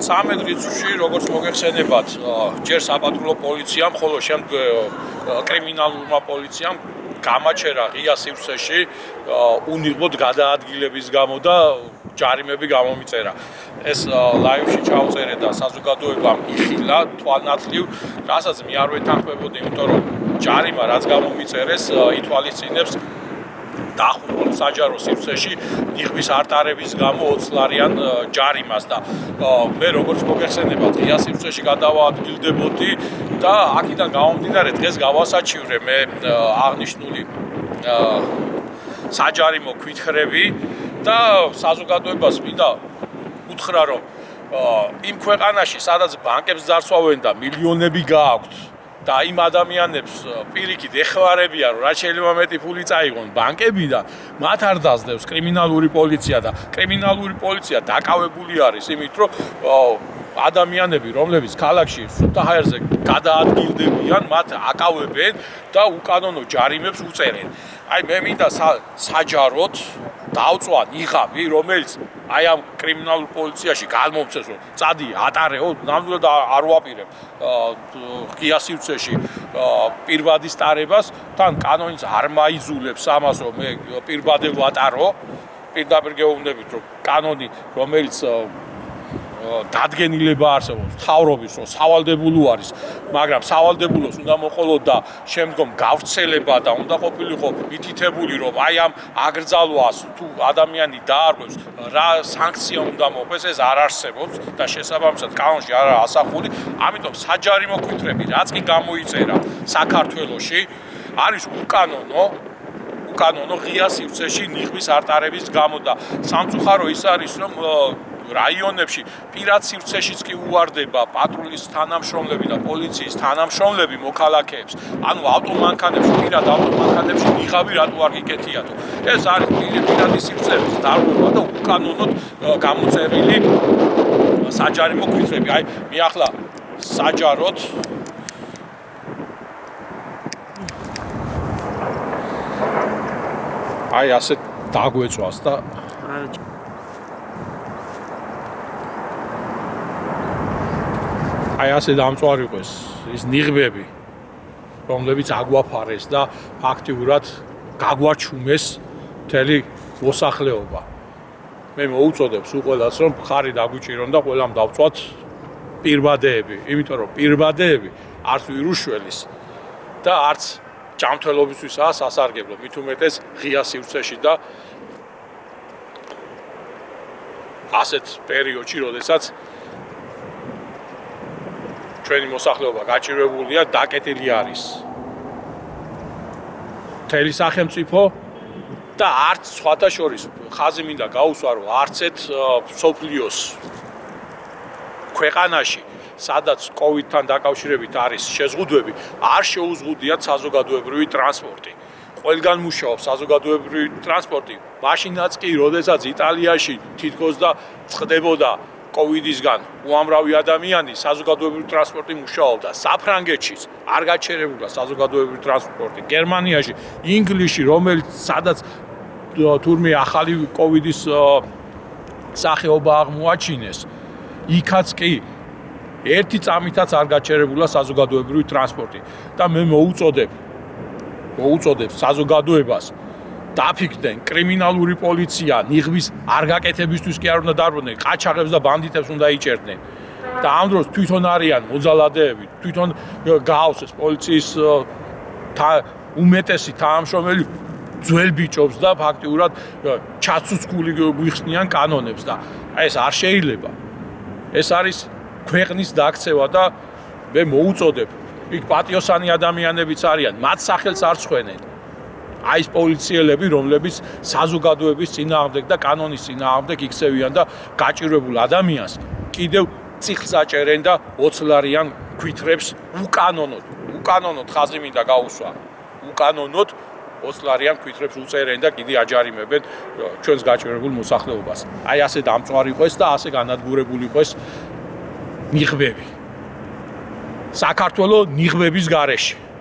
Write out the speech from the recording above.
13 დღეში როგორც მოგეხსენებათ, ჯერ საპატრულო პოლიციამ, ხოლო შემდეგ კრიმინალურმა პოლიციამ გამაჩერა ღია სივრცეში უნიღბოდ გადაადგილების გამო და ჯარიმები გამომიწერა. ეს ლაივში ჩაუწერე და საზოგადოებამ იხილა თვალნათლივ, რასაც მე არ ვეთანხმებოდი, იმიტომ რომ ჯარიმა რაც გამომიწერეს ითვალისწინებს დახურულ საჯარო სივრცეში ნიღბის არტარების გამო 20 ლარიან ჯარიმას და მე როგორც მოგეხსენებათ, ღია სივრცეში გადავაადგილდებოდი და აქედან გამომდინარე დღეს გავასაჩივრე მე აღნიშნული საჯარიმო კითხვები და საზოგადოებას მინდა უთხრა, რომ იმ ქვეყანაში, სადაც ბანკებს ძარცვავენ და მილიონები გააქვთ და იმ ადამიანებს პირიქით ეხმარებიან, რომ რაც შეიძლება მეტი ფული წაიღონ ბანკებიდან, მათ არ დაძდევს კრიმინალური პოლიცია და კრიმინალური პოლიცია დაკავებული არის იმით, რომ ადამიანები, რომლებიც ქალაქში სუფთა ჰაერზე გადაადგილდებიან, მათ აკავებენ და უკანონო ჯარიმებს უწერენ. აი მე მინდა საჯაროდ დავწვა ნიღაბი, რომელიც აი ამ კრიმინალურ პოლიციაში გამომცეს, რომ წადი ატარეო, ნამდვილად არ ვაპირებ ღია სივრცეში პირბადის ტარებას, თან კანონიც არ მაიძულებს ამას, რომ მე პირბადე ვატარო, პირდაპირ გეუბნებით, რომ კანონი, რომელიც დადგენილება არსებობს მთავრობის, რომ სავალდებულო არის, მაგრამ სავალდებულოს უნდა მოყოლოდ და შემდგომ გავრცელება და უნდა ყოფილიყო მითითებული, რომ აი ამ აკრძალვას თუ ადამიანი დაარღვევს, რა სანქცია უნდა მოყვეს, ეს არ არსებობს და შესაბამისად კანონში არ არის ასახული, ამიტომ საჯარიმო კითხვები, რაც კი გამოიწერა საქართველოში, არის უკანონო ღია სივრცეში ნიღბის არტარების გამო და სამწუხარო ის არის, რომ რაიონებში პირად სივრცეშიც კი უვარდება პატრულის თანამშრომლები და პოლიციის თანამშრომლები მოქალაქეებს, ანუ ავტომანქანებში, პირად ავტომანქანებში ნიღაბი რატო არ გიკეთიათო. ეს არის პირადი სივრცეების დარღვევა და უკანონოდ გამოწერილი საჯარიმო კითხვები. აი მე ახლა საჯაროდ აი ასე დაგვეწვას და აი ასე დამწვარიყოს ის ნიღბები, რომლებიც აგვაფარეს და ფაქტიურად გაგვაჩუმეს მთელი მოსახლეობა. მე მოუწოდებ სულ ყველას, რომ ხარი დაგვიჭირონ და ყველამ დავწვათ პირბადეები, იმიტომ რომ პირბადეები არც ვირუშველის და არც ჯანმრთელობისთვისაა სასარგებლო, მით უმეტეს ღია სივრცეში და ასეთ პერიოდში, როდესაც ჩვენი მოსახლეობა გაჭირვებულია, დაკეტილი არის მთელი სახელმწიფო და არც სხვათა შორის ხაზი მინდა გაუსვა, რომ არცეთ მსოფლიოს ქვეყანაში, სადაც კოვიდთან დაკავშირებით არის შეზღუდვები, არ შეუზღუდიათ საზოგადოებრივი ტრანსპორტი. ყველგან მუშაობს საზოგადოებრივი ტრანსპორტი, მაშინაც კი, როდესაც იტალიაში თითქოს და წყდებოდა კოვიდისგან უამრავი ადამიანი, საზოგადოებრივი ტრანსპორტი მუშაობდა. საფრანგეთშიც არ გაჩერებულა საზოგადოებრივი ტრანსპორტი. გერმანიაში, ინგლისში, რომელიც სადაც თურმე ახალი კოვიდის სახეობა აღმოაჩინეს, იქაც კი ერთი წამითაც არ გაჩერებულა საზოგადოებრივი ტრანსპორტი და მე მოუწოდებ საზოგადოებას დაფიქრდნენ კრიმინალური პოლიცია ნიღბის არ გაკეთებისთვის კი არ უნდა დაბრუნდნენ, ყაჩაღებს და ბანდიტებს უნდა იჭერდნენ და ამ დროს თვითონ არიან მოძალადეები, თვითონ გავს ეს პოლიციის უმეტესი თანამშრომელი ძველ ბიჭობს და ფაქტიურად ჩაცუცკული გვიხსნიან კანონებს და ეს არ შეიძლება. ეს არის ქვეყნის დაქცევა და მე მოუწოდებ, იქ პატიოსანი ადამიანებიც არიან, მათ სახელს არ ცხვენენ. აი ეს პოლიციელები, რომლებიც საზოგადოების წინააღმდეგ და კანონის წინააღმდეგ იქცევიან და გაჭირვებულ ადამიანს კიდევ წიხლს აჭერენ და 20 ლარიან კითხვებს უკანონოდ ხაზი მინდა გაუსვა. უკანონოდ 20 ლარიან კითხვებს უწერენ და კიდე აჯარიმებენ ჩვენს გაჭირვებულ მოსახლეობას. აი ასე დამწვარიყოს და ასე განადგურებული იყოს ნიღბები. საქართველოს ნიღბების გარეშე.